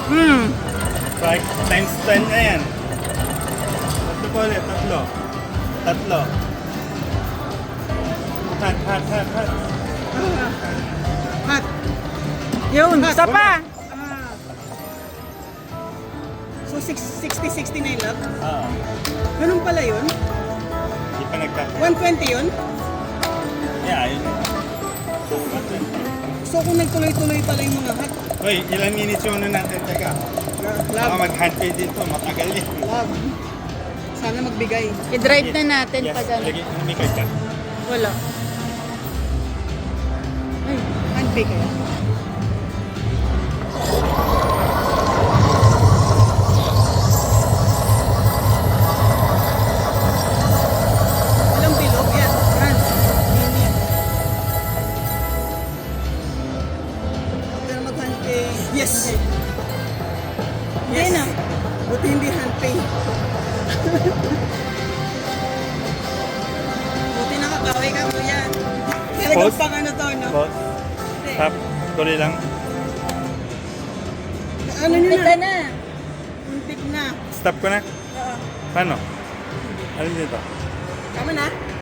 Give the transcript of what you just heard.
Like, times 10 na yan. Tatlo po ulit, tatlo. Tatlo. Hat. Hot. Yun, isa pa. So, 60 na yung love? Oo. Ganun pala yun? Hindi pa nagtatlo. 120 yun? Yeah, yun. So, kung nagtuloy-tuloy pala yung mga hot, Uy, ilang minutes yung ano natin? Teka. Baka love, mag-hand pay dito, matagal yun. love. Sana magbigay. I-drive na natin Yes, pag ano. lagi, may card ka. Wala. Ay, Handpay kaya. Walang bilog yan. Yan. Yan yan. Pero mag-handpay. Yes! Hindi na. Buti hindi handpay. Buti nakabawi ka, kuya. Talagang Post? pang ano to, no? Boss, stop. Tuloy lang. Ano nyo pita na? na. Muntik na. Stop ko na. Oo. Paano? Alin dito? Tama na?